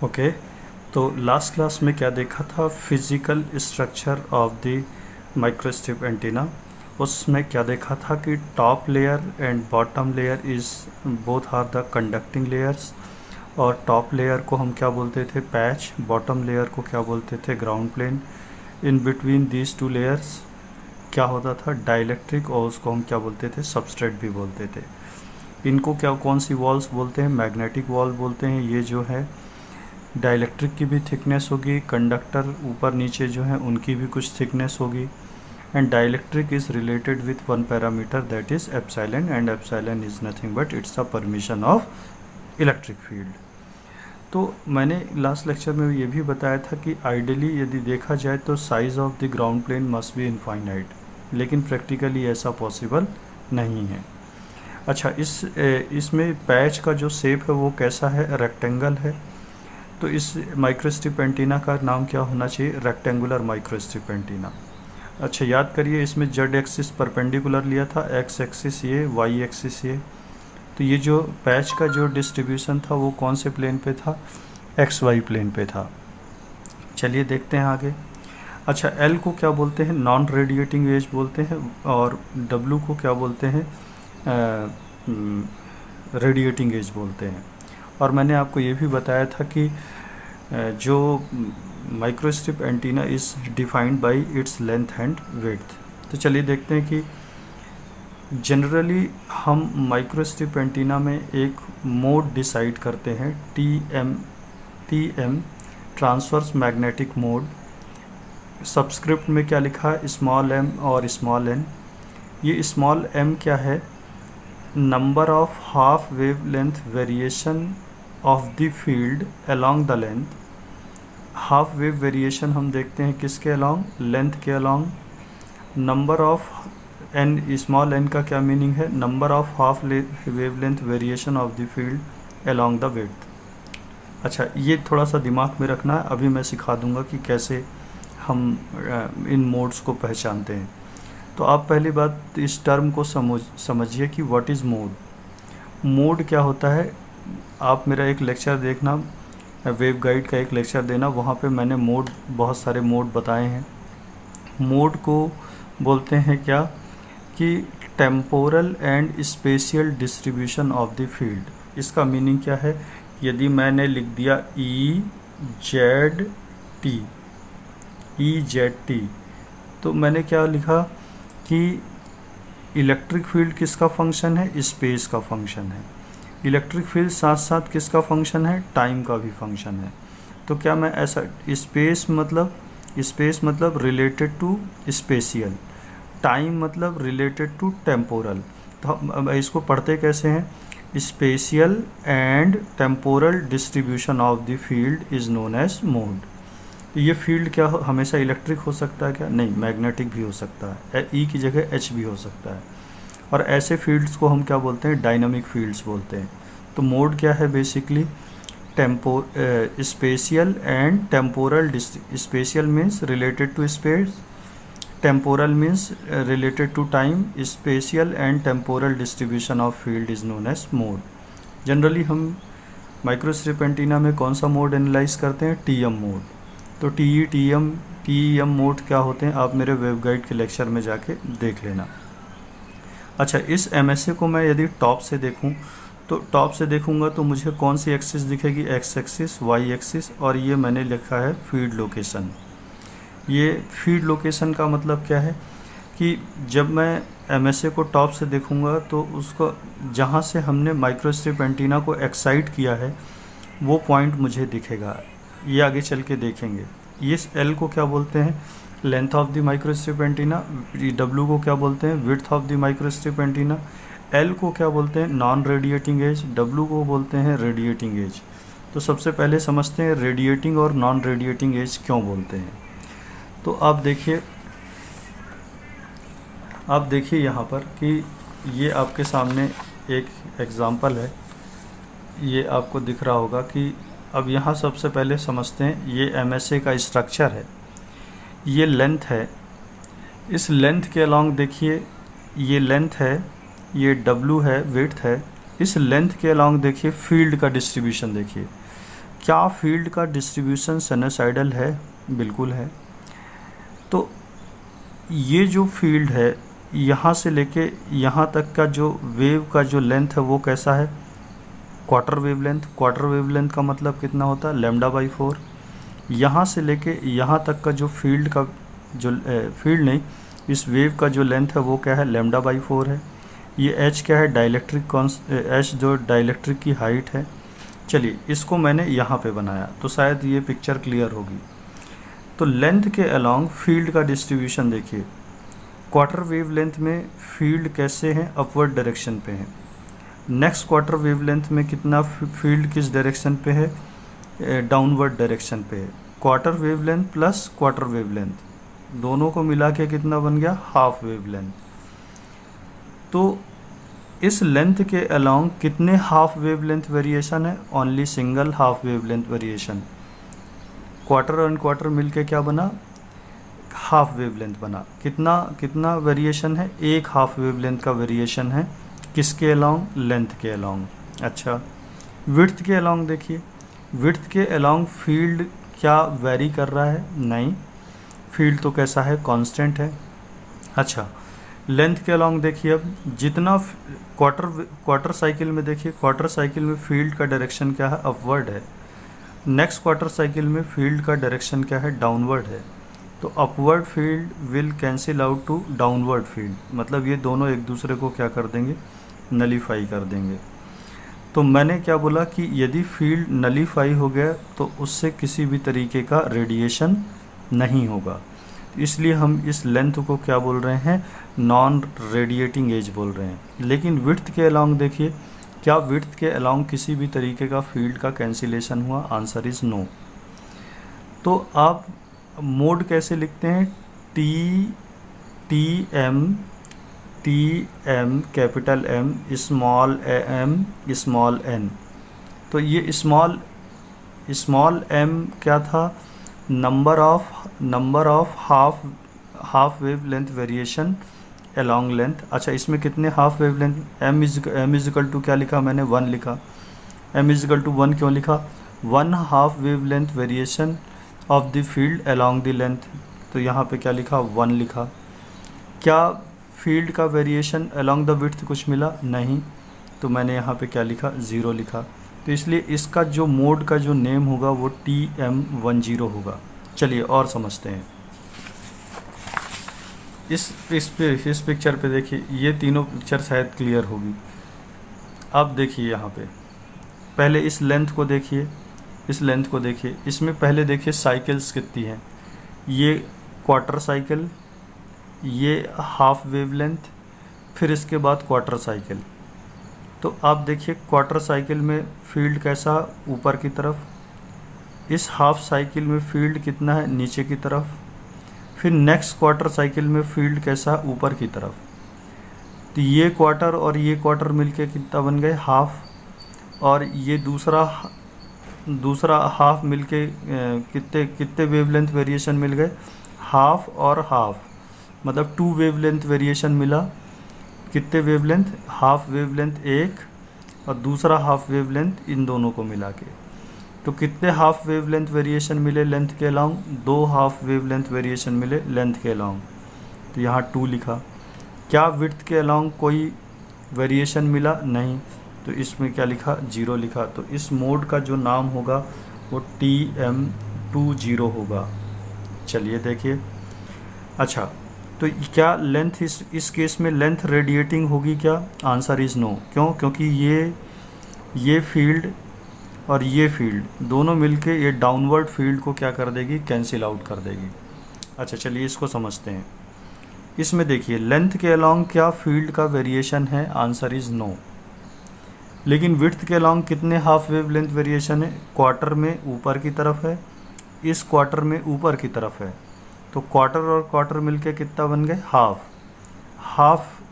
Okay, तो last class में क्या देखा था? Physical structure of the microstrip antenna. उसमें क्या देखा था कि top layer and bottom layer is both are the conducting layers, और टॉप लेयर को हम क्या बोलते थे? पैच। बॉटम लेयर को क्या बोलते थे? Ground plane. In between these two layers क्या होता था? डाइलेक्ट्रिक, और उसको हम क्या बोलते थे? सबस्ट्रेट भी बोलते थे। इनको क्या, कौन सी वॉल्स बोलते हैं? मैग्नेटिक वॉल बोलते हैं। ये जो है डाइलेक्ट्रिक की भी थिकनेस होगी, कंडक्टर ऊपर नीचे जो है उनकी भी कुछ थिकनेस होगी, and dielectric is related with one parameter that is epsilon, and epsilon is nothing but it's a permission of electric field. तो मैंने लास्ट लेक्चर में ये भी बताया था कि आइडियली यदि देखा जाए तो size of the ground plane must be infinite, लेकिन प्रैक्टिकली ऐसा पॉसिबल नहीं है। अच्छा, इसमें पैच का जो शेप है वो कैसा है? रेक्टेंगल है। तो इस माइक्रोस्ट्रिप एंटीना का नाम क्या होना चाहिए? Rectangular microstrip antenna. अच्छा, याद करिए, इसमें जेड एक्सिस परपेंडिकुलर लिया था, एक्स एक्सिस ये, वाई एक्सिस ये। तो ये जो पैच का जो डिस्ट्रीब्यूशन था वो कौन से प्लेन पे था? एक्स वाई प्लेन पे था। चलिए देखते हैं आगे। अच्छा, एल को क्या बोलते हैं? नॉन रेडिएटिंग एज बोलते हैं, और डब्लू को क्या बोलते हैं? रेडिएटिंग एज बोलते हैं। और मैंने आपको ये भी बताया था कि जो microstrip antenna is defined by its length and width. तो चलिए देखते हैं कि जनरली हम माइक्रोस्ट्रिप एंटीना में एक मोड डिसाइड करते हैं, T M, transverse magnetic mode. Subscript में क्या लिखा है? स्मॉल एम और स्मॉल एन। ये स्मॉल एम क्या है? Number of half wave length variation of the field along the length. Half wave variation हम देखते हैं किसके अलोंग? लेंथ के along. Number of n, small n का क्या मीनिंग है? Number of half wave length variation of the field along the width. अच्छा, ये थोड़ा सा दिमाग में रखना है, अभी मैं सिखा दूंगा कि कैसे हम इन मोड्स को पहचानते हैं। तो आप पहली बात इस टर्म को समझिए कि व्हाट इज़ मोड। मोड क्या होता है? आप मेरा एक लेक्चर देखना, वेव गाइड का एक लेक्चर देना, वहाँ पे मैंने मोड, बहुत सारे मोड बताए हैं। मोड को बोलते हैं क्या? कि temporal and spatial distribution of the field. इसका मीनिंग क्या है? यदि मैंने लिख दिया ई जेड टी, तो मैंने क्या लिखा कि इलेक्ट्रिक फील्ड किसका फंक्शन है? स्पेस का फंक्शन है। इलेक्ट्रिक फील्ड साथ साथ किसका फंक्शन है? टाइम का भी फंक्शन है। तो क्या मैं ऐसा, स्पेस मतलब रिलेटेड टू स्पेशियल, टाइम मतलब रिलेटेड टू टेम्पोरल। तो हम इसको पढ़ते कैसे हैं? Spatial and temporal distribution of the field is known as mode. तो ये फील्ड क्या हमेशा इलेक्ट्रिक हो सकता है क्या? नहीं, मैग्नेटिक भी हो सकता है, ई की जगह एच भी हो सकता है। और ऐसे फील्ड्स को हम क्या बोलते हैं? डायनामिक फील्ड्स बोलते हैं। तो मोड क्या है? Basically spatial and temporal, spatial means related to space, temporal means related to time, spatial and temporal distribution of field is known as mode. Generally हम माइक्रोस्ट्रिप एंटीना में कौन सा मोड एनालाइज करते हैं? T M mode. तो T M mode क्या होते हैं? आप मेरे वेब गाइड के लेक्चर में जाके देख लेना। अच्छा, इस एमएसए को मैं यदि टॉप से देखूं, तो टॉप से देखूंगा तो मुझे कौन सी एक्सिस दिखेगी? एक्स एक्सिस, वाई एक्सिस, और ये मैंने लिखा है फीड लोकेशन। ये फीड लोकेशन का मतलब क्या है? कि जब मैं एमएसए को टॉप से देखूंगा तो उसको, जहाँ से हमने माइक्रोस्ट्रिप एंटीना को एक्साइट किया है वो पॉइंट मुझे दिखेगा। ये आगे चल के देखेंगे। ये एल को क्या बोलते हैं? Length of the microstrip antenna. W को क्या बोलते हैं? Width of the microstrip antenna. L को क्या बोलते हैं? Non radiating as. डब्ल्यू को बोलते हैं रेडिएटिंग एज। तो सबसे पहले समझते हैं रेडिएटिंग और नॉन रेडिएटिंग एज क्यों बोलते हैं। तो आप देखिए यहाँ पर कि ये आपके सामने एक एग्ज़ाम्पल है, ये आपको दिख रहा होगा कि अब यहाँ सबसे पहले समझते हैं, ये एमएसए का स्ट्रक्चर है, ये लेंथ है। इस लेंथ के अलॉन्ग देखिए, ये लेंथ है, ये डब्ल्यू है, विड्थ है। इस लेंथ के अलॉन्ग देखिए फील्ड का डिस्ट्रीब्यूशन देखिए क्या फील्ड का डिस्ट्रीब्यूशन साइनोसाइडल है? बिल्कुल है। तो ये जो फील्ड है यहाँ से लेके यहाँ तक का जो वेव का जो लेंथ है वो कैसा है? Quarter wavelength. क्वार्टर वेवलेंथ का मतलब कितना होता है? λ/4। यहाँ से लेके यहाँ तक का जो फील्ड का जो फील्ड नहीं, इस वेव का जो लेंथ है वो क्या है? λ/4 है। ये h क्या है? डाइलेक्ट्रिक h जो डाइलेक्ट्रिक की हाइट है। चलिए इसको मैंने यहाँ पे बनाया तो शायद ये पिक्चर क्लियर होगी। तो लेंथ के अलोंग फील्ड का डिस्ट्रीब्यूशन देखिए। क्वार्टर वेवलेंथ में फील्ड कैसे हैं? अपवर्ड डायरेक्शन पे हैं। नेक्स्ट क्वार्टर वेवलेंथ में कितना फील्ड किस डायरेक्शन पे है? डाउनवर्ड डायरेक्शन पे है। Quarter wavelength plus quarter wavelength दोनों को मिला के कितना बन गया? Half wavelength. तो इस लेंथ के अलोंग कितने हाफ वेवलेंथ वेरिएशन है? Only single half wavelength variation. Quarter और क्वार्टर मिलके क्या बना? हाफ वेवलेंथ बना। कितना कितना वेरिएशन है? एक हाफ वेवलेंथ का वेरिएशन है। किसके अलोंग? लेंथ के अलोंग। अच्छा, विड्थ के अलोंग देखिए। विड्थ के अलोंग फील्ड क्या वेरी कर रहा है? नहीं, फील्ड तो कैसा है? कांस्टेंट है। अच्छा, लेंथ के अलोंग देखिए। अब जितना क्वार्टर साइकिल में देखिए, क्वार्टर साइकिल में फील्ड का डायरेक्शन क्या है? अपवर्ड है। नेक्स्ट क्वार्टर साइकिल में फील्ड का डायरेक्शन क्या है? डाउनवर्ड है। तो upward field will cancel out to downward field, मतलब ये दोनों एक दूसरे को क्या कर देंगे? नलीफाई कर देंगे। तो मैंने क्या बोला कि यदि फील्ड नलीफाई हो गया तो उससे किसी भी तरीके का रेडिएशन नहीं होगा। इसलिए हम इस लेंथ को क्या बोल रहे हैं? नॉन रेडिएटिंग एज बोल रहे हैं। लेकिन विड्थ के अलोंग देखिए, क्या विड्थ के अलोंग किसी भी तरीके का फील्ड का कैंसिलेशन हुआ? Answer is no. तो आप मोड कैसे लिखते हैं? T M capital M small m small n। तो ये स्मॉल m क्या था? Number of half wave length variation along length. अच्छा, इसमें कितने half wave length? m is equal to क्या लिखा मैंने? 1 लिखा। m इज इक्वल टू 1 क्यों लिखा? 1 half wave length variation of the field along the length. तो यहाँ पे क्या लिखा? 1 लिखा। क्या फील्ड का वेरिएशन अलोंग द विड्थ कुछ मिला? नहीं। तो मैंने यहाँ पे क्या लिखा? 0 लिखा। तो इसलिए इसका जो मोड का जो नेम होगा वो TM10 होगा। चलिए और समझते हैं। इस पिक्चर पे देखिए, ये तीनों पिक्चर शायद क्लियर होगी। अब देखिए यहाँ पे पहले इस लेंथ को देखिए, इस लेंथ को देखिए। इसमें पहले देखिए साइकिल्स कितनी हैं। ये क्वार्टर साइकिल, ये हाफ वेवलेंथ, फिर इसके बाद क्वार्टर साइकिल। तो आप देखिए क्वार्टर साइकिल में फील्ड कैसा? ऊपर की तरफ। इस हाफ साइकिल में फील्ड कितना है? नीचे की तरफ। फिर नेक्स्ट क्वार्टर साइकिल में फील्ड कैसा? ऊपर की तरफ। तो ये क्वार्टर और ये क्वार्टर मिलके कितना बन गए? हाफ। और ये दूसरा हाफ मिलके कितने कितने वेवलेंथ वेरिएशन मिल गए? हाफ और हाफ, मतलब 2 वेवलेंथ वेरिएशन मिला। कितने वेवलेंथ? हाफ वेवलेंथ एक और दूसरा हाफ वेवलेंथ, इन दोनों को मिला के। तो कितने हाफ वेवलेंथ वेरिएशन मिले लेंथ के अलोंग? 2 हाफ वेवलेंथ वेरिएशन मिले लेंथ के अलोंग। तो यहाँ 2 लिखा। क्या विड्थ के अलोंग कोई वेरिएशन मिला? नहीं। तो इसमें क्या लिखा? 0 लिखा। तो इस मोड का जो नाम होगा वो TM20 होगा। चलिए देखिए। अच्छा, तो क्या लेंथ इस केस में लेंथ रेडिएटिंग होगी क्या? Answer is no. क्यों? क्योंकि ये फील्ड और ये फील्ड दोनों मिलके ये डाउनवर्ड फील्ड को क्या कर देगी? कैंसिल आउट कर देगी। अच्छा, चलिए इसको समझते हैं। इसमें देखिए लेंथ के अलोंग क्या फील्ड का वेरिएशन है? Answer is no. लेकिन विड्थ के अलोंग कितने हाफ वेव लेंथ वेरिएशन है? क्वार्टर में ऊपर की तरफ है, इस क्वार्टर में ऊपर की तरफ है। तो क्वार्टर और क्वार्टर मिलके कितना बन गए?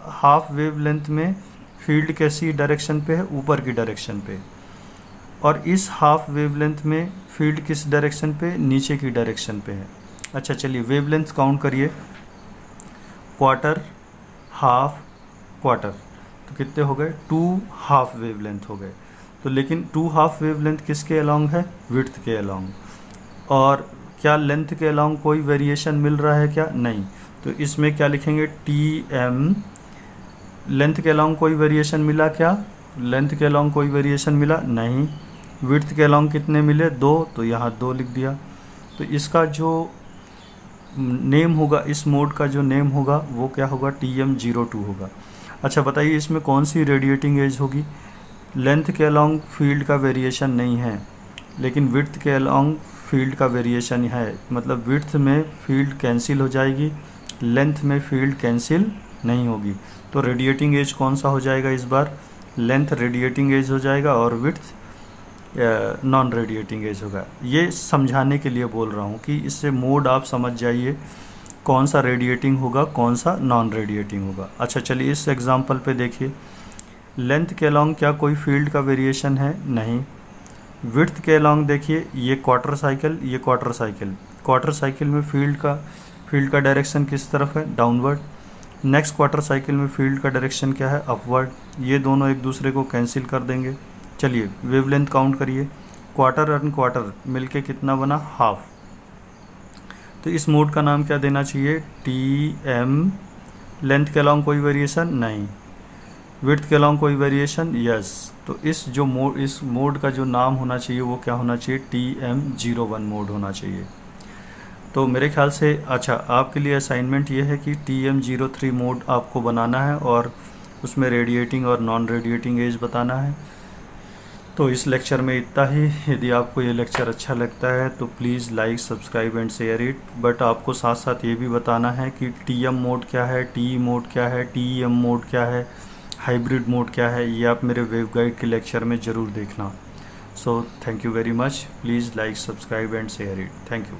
हाफ वेव लेंथ में फील्ड कैसी डायरेक्शन पे है? ऊपर की डायरेक्शन पे। और इस हाफ वेवलेंथ में फील्ड किस डायरेक्शन पे? नीचे की डायरेक्शन पे है। अच्छा, चलिए वेवलेंथ काउंट करिए। क्वार्टर, हाफ, क्वार्टर, तो कितने हो गए? 2 हाफ वेवलेंथ हो गए। तो लेकिन 2.5 वेवलेंथ किसके अलोंग है, विड्थ के अलोंग। और क्या लेंथ के अलोंग कोई वेरिएशन मिल रहा है क्या, नहीं। तो इसमें क्या लिखेंगे, टी एम, लेंथ के अलोंग कोई वेरिएशन मिला क्या, लेंथ के अलोंग कोई वेरिएशन मिला नहीं। विड्थ के अलोंग कितने मिले, 2, तो यहाँ 2 लिख दिया। तो इसका जो नेम होगा, इस मोड का जो नेम होगा वो क्या होगा, TM02 होगा। अच्छा बताइए इसमें कौन सी रेडिएटिंग एज होगी, लेंथ के अलोंग फील्ड का वेरिएशन नहीं है, लेकिन विड्थ के अलोंग फील्ड का वेरिएशन है। मतलब विड्थ में फील्ड कैंसिल हो जाएगी, लेंथ में फील्ड कैंसिल नहीं होगी। तो रेडिएटिंग एज कौन सा हो जाएगा इस बार, लेंथ रेडिएटिंग एज हो जाएगा और विड्थ नॉन रेडिएटिंग एज होगा। ये समझाने के लिए बोल रहा हूँ कि इससे मोड आप समझ जाइए कौन सा रेडिएटिंग होगा, कौन सा नॉन रेडिएटिंग होगा। अच्छा चलिए इस एग्जांपल पे देखिए, लेंथ के अलोंग क्या कोई फील्ड का वेरिएशन है, नहीं। विड्थ के अलोंग देखिए, ये क्वार्टर साइकिल, ये क्वार्टर साइकिल, क्वार्टर साइकिल में फील्ड का डायरेक्शन किस तरफ है, डाउनवर्ड। नेक्स्ट क्वार्टर साइकिल में फील्ड का डायरेक्शन क्या है, अपवर्ड। ये दोनों एक दूसरे को कैंसिल कर देंगे। चलिए वेवलेंथ काउंट करिए, क्वार्टर एंड क्वार्टर मिलके कितना बना, हाफ। तो इस मोड का नाम क्या देना चाहिए, TM। लेंथ के अलोंग कोई वेरिएशन नहीं, विड्थ के अलोंग कोई वेरिएशन, यस। तो इस मोड का जो नाम होना चाहिए वो क्या होना चाहिए, TM01 मोड होना चाहिए। तो मेरे ख्याल से अच्छा आपके लिए असाइनमेंट ये है कि TM03 मोड आपको बनाना है और उसमें रेडिएटिंग और नॉन रेडिएटिंग एज बताना है। तो इस लेक्चर में इतना ही। यदि आपको ये लेक्चर अच्छा लगता है तो please like, subscribe and share it. But आपको साथ साथ ये भी बताना है कि TM मोड क्या है, TE मोड क्या है, TEM मोड क्या है, हाइब्रिड मोड क्या है, ये आप मेरे वेवगाइड के लेक्चर में ज़रूर देखना। So thank you very much, please like, subscribe and share it, thank you.